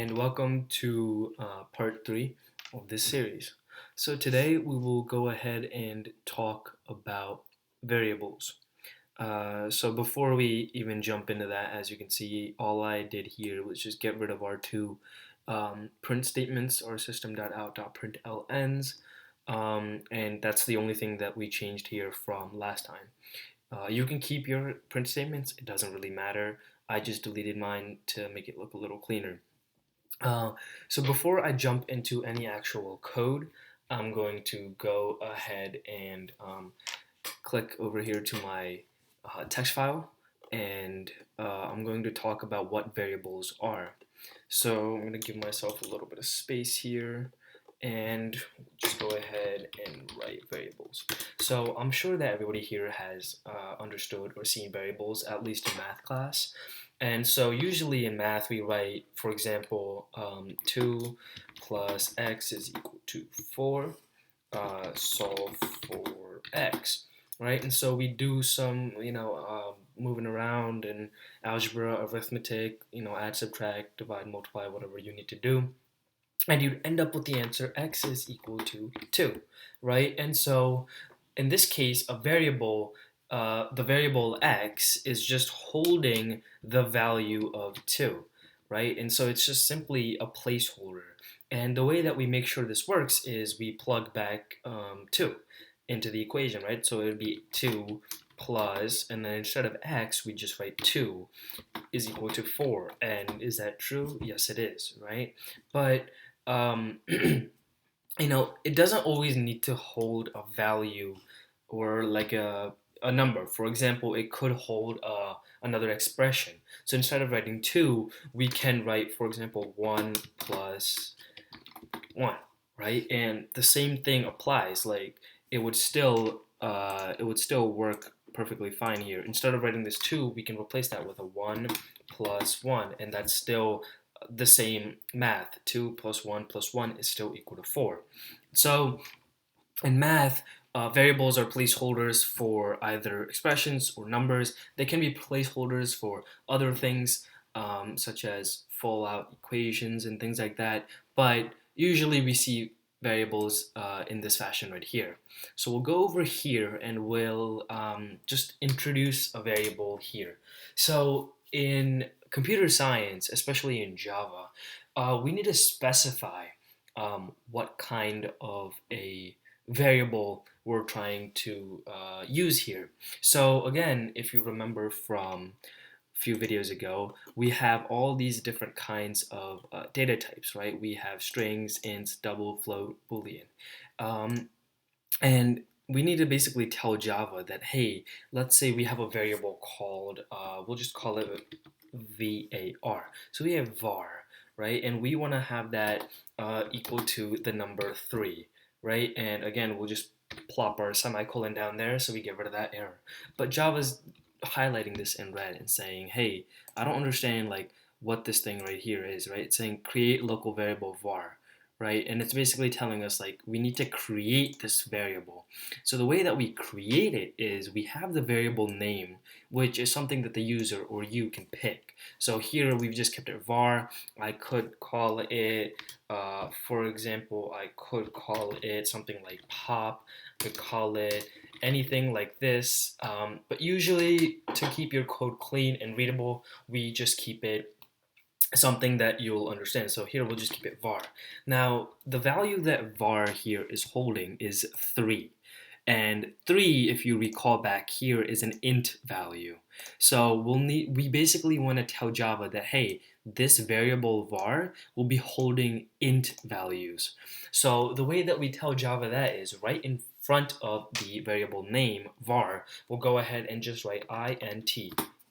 and welcome to part 3 of this series. So today we will go ahead and talk about variables. So before we even jump into that, as you can see, all I did here was just get rid of our two print statements, our system.out.printlns, and that's the only thing that we changed here from last time. You can keep your print statements, it doesn't really matter. I just deleted mine to make it look a little cleaner. Uh, so before I jump into any actual code, I'm going to go ahead and click over here to my text file, and I'm going to talk about what variables are. So I'm going to give myself a little bit of space here and just go ahead and write variables. So I'm sure that everybody here has understood or seen variables, at least in math class. And so usually in math we write, for example, 2 plus x is equal to 4, solve for x, right? And so we do some, moving around in algebra, arithmetic, add, subtract, divide, multiply, whatever you need to do. And you'd end up with the answer x is equal to 2, right? And so in this case, the variable x is just holding the value of 2, right? And so it's just simply a placeholder. And the way that we make sure this works is we plug back 2 into the equation, right? So it would be 2 plus, and then instead of x, we just write 2 is equal to 4. And is that true? Yes, it is, right? But it doesn't always need to hold a value or like a number. For example, it could hold another expression. So instead of writing 2, we can write, for example, 1 plus 1, right? And the same thing applies. Like it would still work perfectly fine here. Instead of writing this 2, we can replace that with a 1 plus 1, and that's still the same math. 2 plus 1 plus 1 is still equal to 4. So in math, variables are placeholders for either expressions or numbers. They can be placeholders for other things, such as fallout equations and things like that. But usually we see variables in this fashion right here. So we'll go over here and we'll just introduce a variable here. So in computer science, especially in Java, we need to specify what kind of a variable we're trying to use here. So again, if you remember from a few videos ago, we have all these different kinds of data types, right? We have strings, ints, double, float, boolean. And we need to basically tell Java that, hey, let's say we have a variable called, we'll just call it var. So we have var, right? And we want to have that equal to the number 3, right? And again, we'll just plop our semicolon down there so we get rid of that error. But Java's highlighting this in red and saying, hey, I don't understand like what this thing right here is, right? It's saying create local variable var, right? And it's basically telling us like we need to create this variable. So the way that we create it is we have the variable name, which is something that the user or you can pick. So here we've just kept it var. I could call it, for example, I could call it something like pop. I could call it anything like this. But usually to keep your code clean and readable, we just keep it something that you'll understand. So here we'll just keep it var. Now the value that var here is holding is 3. And 3, if you recall back here, is an int value. So we basically want to tell Java that, hey, this variable var will be holding int values. So the way that we tell Java that is right in front of the variable name var, we'll go ahead and just write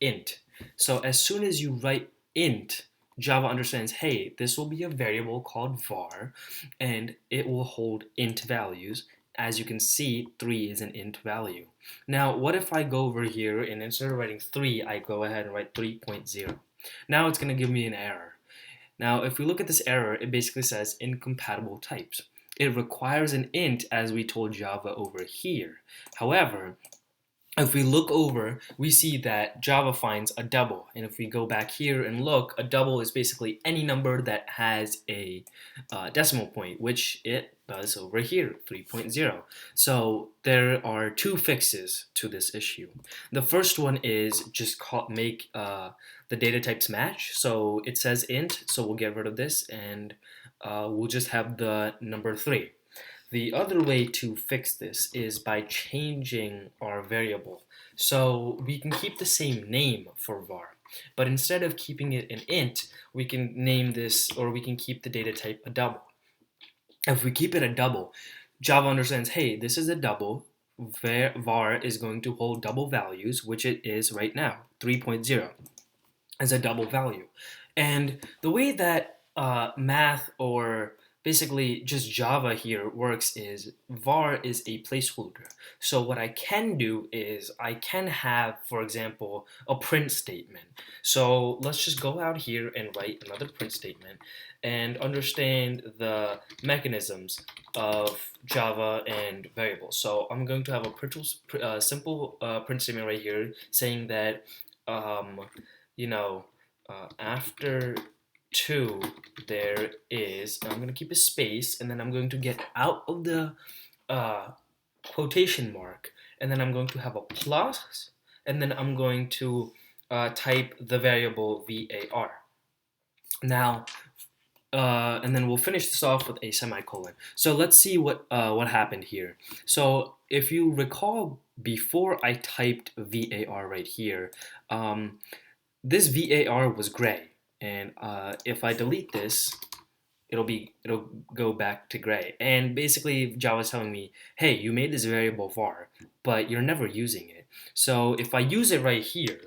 int. So as soon as you write int, Java understands, hey, this will be a variable called var, and it will hold int values. As you can see, 3 is an int value. Now, what if I go over here and instead of writing 3, I go ahead and write 3.0? Now it's going to give me an error. Now, if we look at this error, it basically says incompatible types. It requires an int, as we told Java over here. However, if we look over, we see that Java finds a double. And if we go back here and look, a double is basically any number that has a decimal point, which it does over here, 3.0. So there are two fixes to this issue. The first one is just make the data types match. So it says int, so we'll get rid of this, and we'll just have the number 3. The other way to fix this is by changing our variable. So we can keep the same name for var, but instead of keeping it an int, we can name this, or we can keep the data type a double. If we keep it a double, Java understands, hey, this is a double, var is going to hold double values, which it is right now, 3.0 as a double value. And the way that math, or basically just Java here, works is var is a placeholder. So what I can do is I can have, for example, a print statement. So let's just go out here and write another print statement and understand the mechanisms of Java and variables. So I'm going to have a simple print statement right here saying that you know, after 2 there is, I'm going to keep a space, and then I'm going to get out of the quotation mark, and then I'm going to have a plus, and then I'm going to type the variable var. Now, and then we'll finish this off with a semicolon. So let's see what happened here. So if you recall, before I typed var right here, this var was gray, and if I delete this, it'll go back to gray. And basically, Java's telling me, hey, you made this variable var, but you're never using it. So if I use it right here,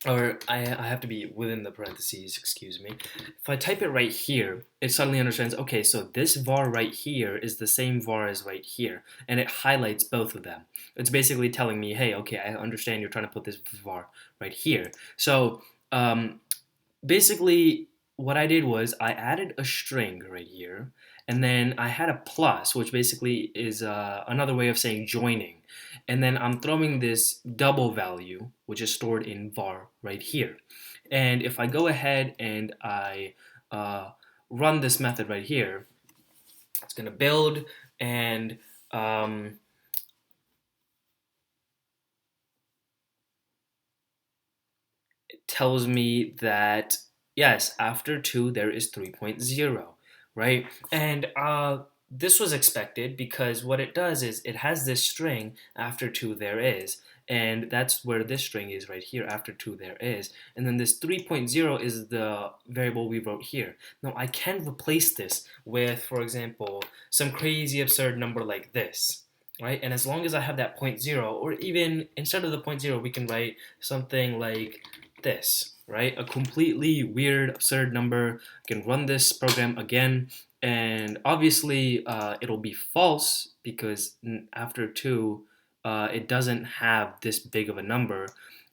or I have to be within the parentheses, excuse me. If I type it right here, it suddenly understands, okay, so this var right here is the same var as right here, and it highlights both of them. It's basically telling me, hey, okay, I understand you're trying to put this var right here. So basically, what I did was I added a string right here, and then I had a plus, which basically is another way of saying joining. And then I'm throwing this double value, which is stored in var right here. And if I go ahead and I run this method right here, it's going to build, and it tells me that, yes, after 2 there is 3.0, right? And this was expected, because what it does is it has this string, after 2 there is, and that's where this string is right here, after 2 there is, and then this 3.0 is the variable we wrote here. Now I can replace this with, for example, some crazy absurd number like this, right? And as long as I have that 0.0, or even instead of the 0.0, we can write something like this, right? A completely weird, absurd number. I can run this program again, and obviously it'll be false, because after 2 it doesn't have this big of a number.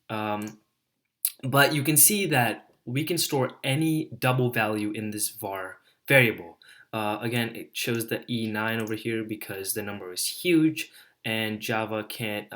But you can see that we can store any double value in this var variable. Again, it shows the E9 over here because the number is huge, and Java can't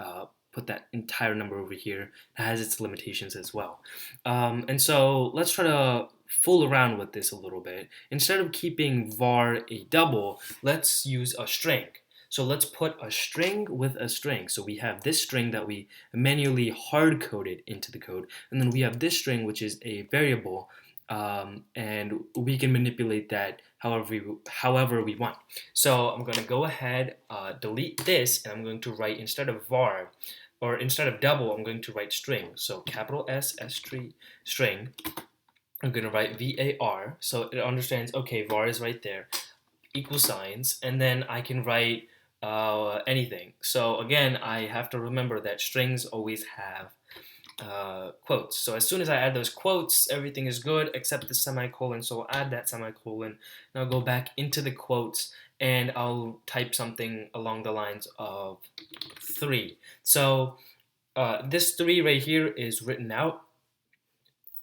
put that entire number over here. It has its limitations as well. And so let's try to fool around with this a little bit. Instead of keeping var a double, let's use a string. So let's put a string with a string. So we have this string that we manually hard-coded into the code, and then we have this string, which is a variable, and we can manipulate that however we want. So I'm going to go ahead, delete this, and I'm going to write, instead of var, or instead of double, I'm going to write string. So capital S, string. I'm going to write var, so it understands, okay, var is right there, equal signs, and then I can write anything. So again, I have to remember that strings always have quotes. So as soon as I add those quotes, everything is good except the semicolon. So I'll add that semicolon, and I'll go back into the quotes, and I'll type something along the lines of 3. So this 3 right here is written out.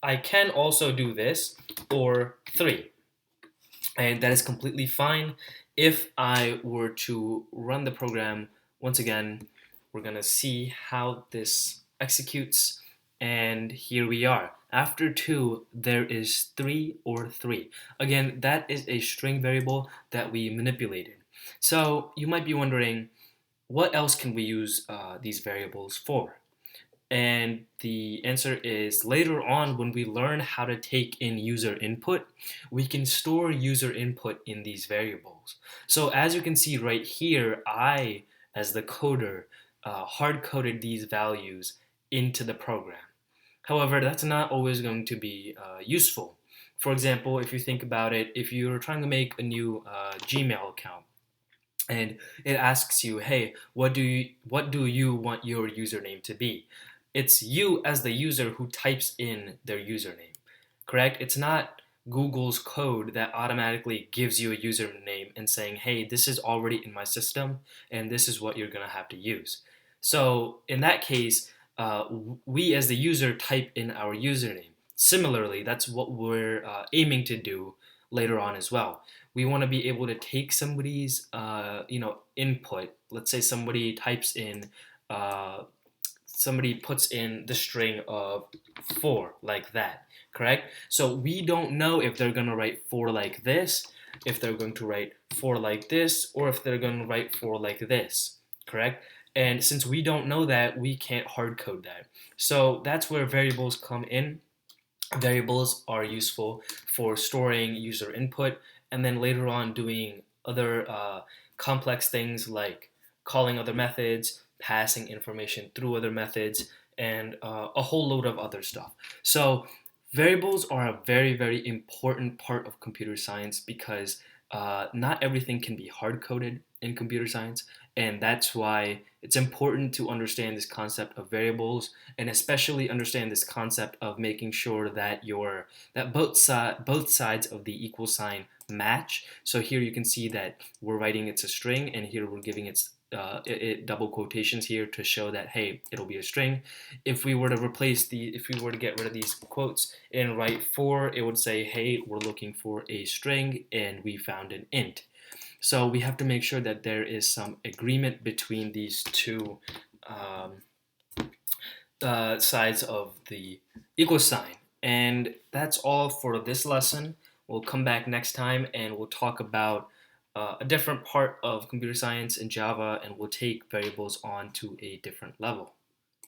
I can also do this, or 3, and that is completely fine. If I were to run the program once again, We're going to see how this executes. And here we are. After 2, there is 3 or 3. Again, that is a string variable that we manipulated. So you might be wondering, what else can we use these variables for? And the answer is later on, when we learn how to take in user input, we can store user input in these variables. So as you can see right here, I, as the coder, hard coded these values into the program. However, that's not always going to be useful. For example, if you think about it, if you're trying to make a new Gmail account, and it asks you, hey, what do you want your username to be? It's you as the user who types in their username, correct? It's not Google's code that automatically gives you a username and saying, hey, this is already in my system and this is what you're going to have to use. So in that case, we as the user type in our username. Similarly, that's what we're aiming to do later on as well. We want to be able to take somebody's input. Let's say uh, somebody puts in the string of 4 like that, correct? So we don't know if they're going to write 4 like this, if they're going to write 4 like this, or if they're going to write 4 like this, correct? And since we don't know that, we can't hard code that. So that's where variables come in. Variables are useful for storing user input and then later on doing other complex things like calling other methods, passing information through other methods, and a whole load of other stuff. So variables are a very, very important part of computer science because not everything can be hard coded in computer science, and that's why it's important to understand this concept of variables and especially understand this concept of making sure that both sides of the equal sign match. So here you can see that we're writing it's a string, and here we're giving it double quotations here to show that hey, it'll be a string. If we were to get rid of these quotes and write 4, it would say hey, we're looking for a string and we found an int. So we have to make sure that there is some agreement between these two um, sides of the equal sign. And that's all for this lesson. We'll come back next time and we'll talk about a different part of computer science in Java, and we'll take variables on to a different level.